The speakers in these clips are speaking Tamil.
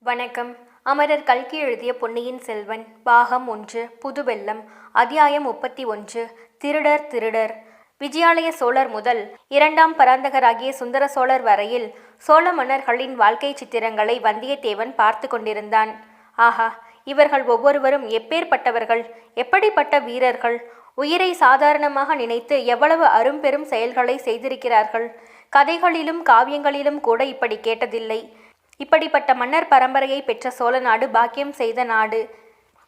வணக்கம். அமரர் கல்கி எழுதிய பொன்னியின் செல்வன் பாகம் 1 புதுவெள்ளம் அத்தியாயம் 31 திருடர் திருடர். விஜயாலய சோழர் முதல் 2ஆம் பராந்தகராகிய சுந்தர சோழர் வரையில் சோழ மன்னர்களின் வாழ்க்கை சித்திரங்களை வந்தியத்தேவன் பார்த்து கொண்டிருந்தான். ஆஹா, இவர்கள் ஒவ்வொருவரும் எப்பேற்பட்டவர்கள், எப்படிப்பட்ட வீரர்கள்! உயிரை சாதாரணமாக நினைத்து எவ்வளவு அரும்பெரும் செயல்களை செய்திருக்கிறார்கள். கதைகளிலும் காவியங்களிலும் கூட இப்படி கேட்டதில்லை. இப்படிப்பட்ட மன்னர் பரம்பரையை பெற்ற சோழ நாடு பாக்கியம் செய்த நாடு.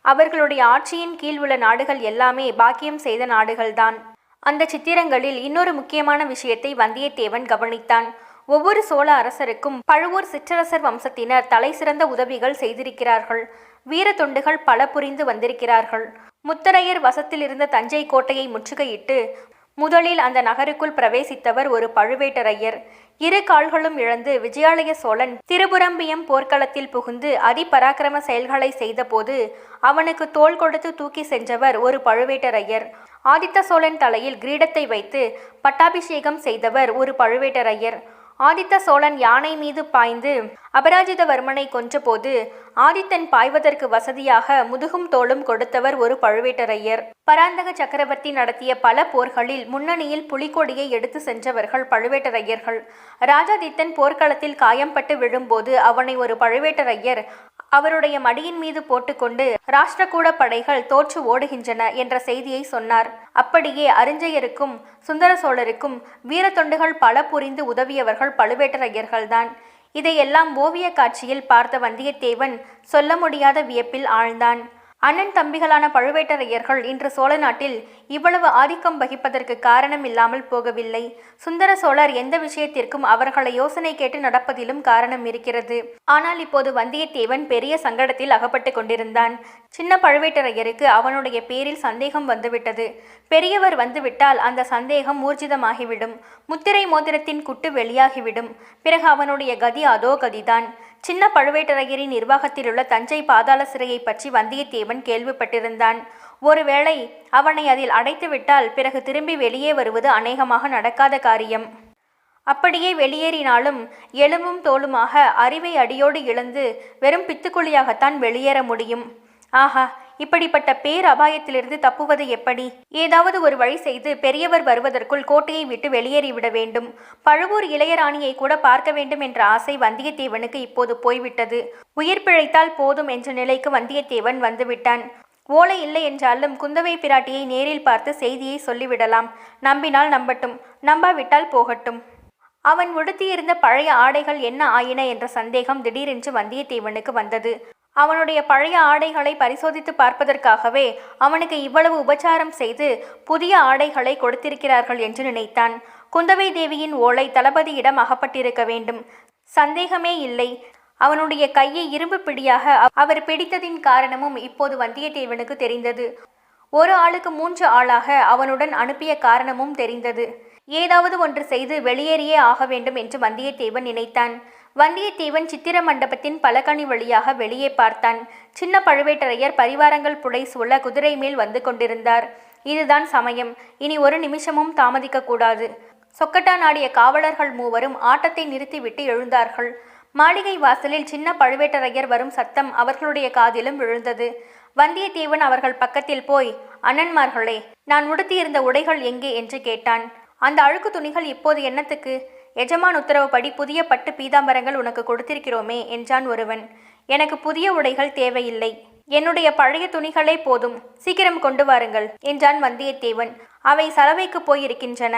அவர்களுடைய ஆட்சியின் கீழ் உள்ள நாடுகள் எல்லாமே பாக்கியம் செய்த நாடுகள்தான். அந்த சித்திரங்களில் இன்னொரு முக்கியமான விஷயத்தை வந்தியத்தேவன் கவனித்தான். ஒவ்வொரு சோழ அரசருக்கும் பழுவூர் சிற்றரசர் வம்சத்தினர் தலை சிறந்த உதவிகள் செய்திருக்கிறார்கள். வீர தொண்டுகள் பல புரிந்து வந்திருக்கிறார்கள். முத்தரையர் வசத்தில் இருந்த தஞ்சை கோட்டையை முற்றுகையிட்டு முதலில் அந்த நகருக்குள் பிரவேசித்தவர் ஒரு பழுவேட்டரையர். இரு கால்களும் இழந்து விஜயாலய சோழன் திருபுரம்பியம் போர்க்களத்தில் புகுந்து அதிபராக்கிரம செயல்களை செய்தபோது அவனுக்கு தோள் கொடுத்து தூக்கி சென்றவர் ஒரு பழுவேட்டரையர். ஆதித்த சோழன் தலையில் கிரீடத்தை வைத்து பட்டாபிஷேகம் செய்தவர் ஒரு பழுவேட்டரையர். ஆதித்த சோழன் யானை மீது பாய்ந்து அபராஜிதவர்மனை கொன்றபோது ஆதித்தன் பாய்வதற்கு வசதியாக முதுகும் தோளும் கொடுத்தவர் ஒரு பழுவேட்டரையர். பராந்தக சக்கரவர்த்தி நடத்திய பல போர்களில் முன்னணியில் புலிகொடியை எடுத்து சென்றவர்கள் பழுவேட்டரையர்கள். ராஜாதித்தன் போர்க்களத்தில் காயம்பட்டு விழும்போது அவனை ஒரு பழுவேட்டரையர் அவருடைய மடியின் மீது போட்டுக்கொண்டு ராஷ்டிரகூட படைகள் தோற்று ஓடுகின்றன என்ற செய்தியை சொன்னார். அப்படியே அரிஞ்சயருக்கும் சுந்தர சோழருக்கும் வீர தொண்டுகள் பல புரிந்து உதவியவர்கள் பழுவேட்டரையர்கள்தான். இதையெல்லாம் ஓவிய காட்சியில் பார்த்த வந்தியத்தேவன் சொல்ல முடியாத வியப்பில் ஆழ்ந்தான். அண்ணன் தம்பிகளான பழுவேட்டரையர்கள் இன்று சோழ நாட்டில் இவ்வளவு ஆதிக்கம் வகிப்பதற்கு காரணம் இல்லாமல் போகவில்லை. சுந்தர சோழர் எந்த விஷயத்திற்கும் அவர்களை யோசனை கேட்டு நடப்பதிலும் காரணம் இருக்கிறது. ஆனால் இப்போது வந்தியத்தேவன் பெரிய சங்கடத்தில் அகப்பட்டு கொண்டிருந்தான். சின்ன பழுவேட்டரையருக்கு அவனுடைய பேரில் சந்தேகம் வந்துவிட்டது. பெரியவர் வந்துவிட்டால் அந்த சந்தேகம் ஊர்ஜிதமாகிவிடும். முத்திரை மோதிரத்தின் குட்டு வெளியாகிவிடும். பிறகு அவனுடைய கதி அதோ கதிதான். சின்ன பழுவேட்டரையரின் நிர்வாகத்தில் உள்ள தஞ்சை பாதாள சிறையை பற்றி வந்தியத்தேவன் கேள்விப்பட்டிருந்தான். ஒருவேளை அவனை அதில் அடைத்துவிட்டால் பிறகு திரும்பி வெளியே வருவது அநேகமாக நடக்காத காரியம். அப்படியே வெளியேறினாலும் எலும்பும் தோலுமாக அறிவை அடியோடு இழந்து வெறும் பித்துக்குழியாகத்தான் வெளியேற முடியும். ஆஹா, இப்படிப்பட்ட பேர் அபாயத்திலிருந்து தப்புவது எப்படி? ஏதாவது ஒரு வழி செய்து பெரியவர் வருவதற்குள் கோட்டையை விட்டு வெளியேறிவிட வேண்டும். பழுவூர் இளையராணியை கூட பார்க்க வேண்டும் என்ற ஆசை வந்தியத்தேவனுக்கு இப்போது போய்விட்டது. உயிர் பிழைத்தால் போதும் என்ற நிலைக்கு வந்தியத்தேவன் வந்துவிட்டான். ஓலை இல்லை என்றாலும் குந்தவை பிராட்டியை நேரில் பார்த்து செய்தியை சொல்லிவிடலாம். நம்பினால் நம்பட்டும், நம்பாவிட்டால் போகட்டும். அவன் உடுத்தியிருந்த பழைய ஆடைகள் என்ன ஆயின என்ற சந்தேகம் திடீரென்று வந்தியத்தேவனுக்கு வந்தது. அவனுடைய பழைய ஆடைகளை பரிசோதித்து பார்ப்பதற்காகவே அவனுக்கு இவ்வளவு உபச்சாரம் செய்து புதிய ஆடைகளை கொடுத்திருக்கிறார்கள் என்று நினைத்தான். குந்தவை தேவியின் ஓலை தளபதியிடம் அகப்பட்டிருக்க வேண்டும், சந்தேகமே இல்லை. அவனுடைய கையை இரும்பு பிடியாக அவர் பிடித்ததின் காரணமும் இப்போது வந்தியத்தேவனுக்கு தெரிந்தது. ஒரு ஆளுக்கு 3 ஆளாக அவனுடன் அனுப்பிய காரணமும் தெரிந்தது. ஏதாவது ஒன்று செய்து வெளியேறியே ஆக வேண்டும் என்று வந்தியத்தேவன் நினைத்தான். வந்தியத்தேவன் சித்திர மண்டபத்தின் பலகனி வழியாக வெளியே பார்த்தான். சின்ன பழுவேட்டரையர் பரிவாரங்கள் புடைசூழ குதிரை மேல் வந்து கொண்டிருந்தார். இதுதான் சமயம். இனி ஒரு நிமிஷமும் தாமதிக்க கூடாது. சொக்கட்டா நாடிய காவலர்கள் மூவரும் ஆட்டத்தை நிறுத்திவிட்டு எழுந்தார்கள். மாளிகை வாசலில் சின்ன பழுவேட்டரையர் வரும் சத்தம் அவர்களுடைய காதிலும் விழுந்தது. வந்தியத்தேவன் அவர்கள் பக்கத்தில் போய், அண்ணன்மார்களே, நான் உடுத்தியிருந்த உடைகள் எங்கே என்று கேட்டான். அந்த அழுக்கு துணிகள் இப்போது என்னத்துக்கு? எஜமான் உத்தரவுப்படி புதிய பட்டு பீதாம்பரங்கள் உனக்கு கொடுத்திருக்கிறோமே என்றான் ஒருவன். எனக்கு புதிய உடைகள் தேவையில்லை, என்னுடைய பழைய துணிகளே போதும், சீக்கிரம் கொண்டு வாருங்கள் என்றான் வந்தியத்தேவன். அவை சலவைக்கு போயிருக்கின்றன,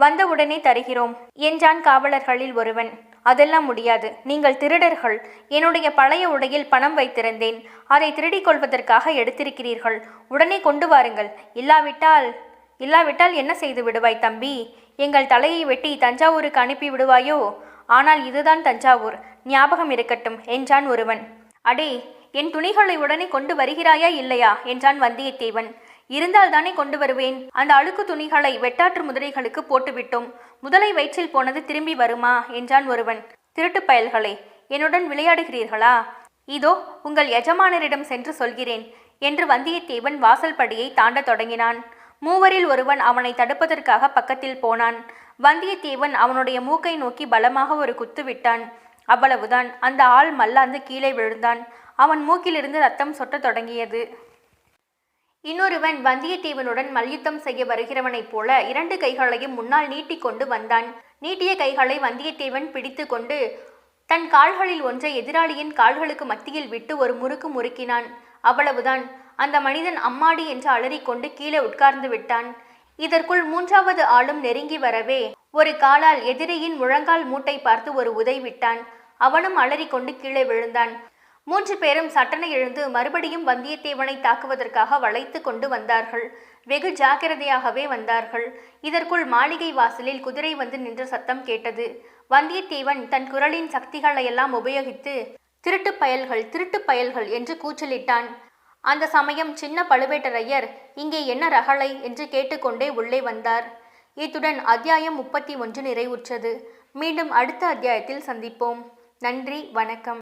வந்தவுடனே தருகிறோம் என்றான் காவலர்களில் ஒருவன். அதெல்லாம் முடியாது, நீங்கள் திருடர்கள். என்னுடைய பழைய உடையில் பணம் வைத்திருந்தேன், அதை திருடிக் கொள்வதற்காக எடுத்திருக்கிறீர்கள். உடனே கொண்டு வாருங்கள். இல்லாவிட்டால் என்ன செய்து விடுவாய் தம்பி? எங்கள் தலையை வெட்டி தஞ்சாவூருக்கு அனுப்பி விடுவாயோ? ஆனால் இதுதான் தஞ்சாவூர், ஞாபகம் இருக்கட்டும் என்றான் ஒருவன். அடே, என் துணிகளை உடனே கொண்டு வருகிறாயா இல்லையா என்றான் வந்தியத்தேவன். இருந்தால் தானே கொண்டு வருவேன். அந்த அழுக்கு துணிகளை வெட்டாற்று முதலைகளுக்கு போட்டுவிட்டோம். முதலை வயிற்றில் போனது திரும்பி வருமா என்றான் ஒருவன். திருட்டு பயல்களே, என்னுடன் விளையாடுகிறீர்களா? இதோ உங்கள் எஜமானரிடம் சென்று சொல்கிறேன் என்று வந்தியத்தேவன் வாசல் படியை தாண்ட தொடங்கினான். மூவரில் ஒருவன் அவனை தடுப்பதற்காக பக்கத்தில் போனான். வந்தியத்தேவன் அவனுடைய மூக்கை நோக்கி பலமாக ஒரு குத்து விட்டான். அவ்வளவுதான். அந்த ஆள் மல்லாந்து கீழே விழுந்தான். அவன் மூக்கிலிருந்து ரத்தம் சொட்டத் தொடங்கியது. இன்னொருவன் வந்தியத்தேவனுடன் மல்யுத்தம் செய்ய வருகிறவனைப் போல 2 கைகளையும் முன்னால் நீட்டிக்கொண்டு வந்தான். நீட்டிய கைகளை வந்தியத்தேவன் பிடித்து கொண்டு தன் கால்களில் ஒன்றை எதிராளியின் கால்களுக்கு மத்தியில் விட்டு ஒரு முறுக்கு முறுக்கினான். அவ்வளவுதான். அந்த மனிதன் அம்மாடி என்று அலறிக்கொண்டு கீழே உட்கார்ந்து விட்டான். இதற்குள் 3வது ஆளும் நெருங்கி வரவே ஒரு காலால் எதிரியின் முழங்கால் மூட்டை பார்த்து ஒரு உதை விட்டான். அவனும் அலறிக்கொண்டு கீழே விழுந்தான். 3 பேரும் சட்டென எழுந்து மறுபடியும் வந்தியத்தேவனை தாக்குவதற்காக வளைத்து கொண்டு வந்தார்கள். வெகு ஜாக்கிரதையாகவே வந்தார்கள். இதற்குள் மாளிகை வாசலில் குதிரை வந்து நின்ற சத்தம் கேட்டது. வந்தியத்தேவன் தன் குரலின் சக்திகளையெல்லாம் உபயோகித்து திருட்டுப் பயல்கள், திருட்டுப் பயல்கள் என்று கூச்சலிட்டான். அந்த சமயம் சின்ன பழுவேட்டரையர், இங்கே என்ன ரகளை என்று கேட்டுக்கொண்டே உள்ளே வந்தார். இத்துடன் அத்தியாயம் 31 நிறைவுற்றது. மீண்டும் அடுத்த அத்தியாயத்தில் சந்திப்போம். நன்றி, வணக்கம்.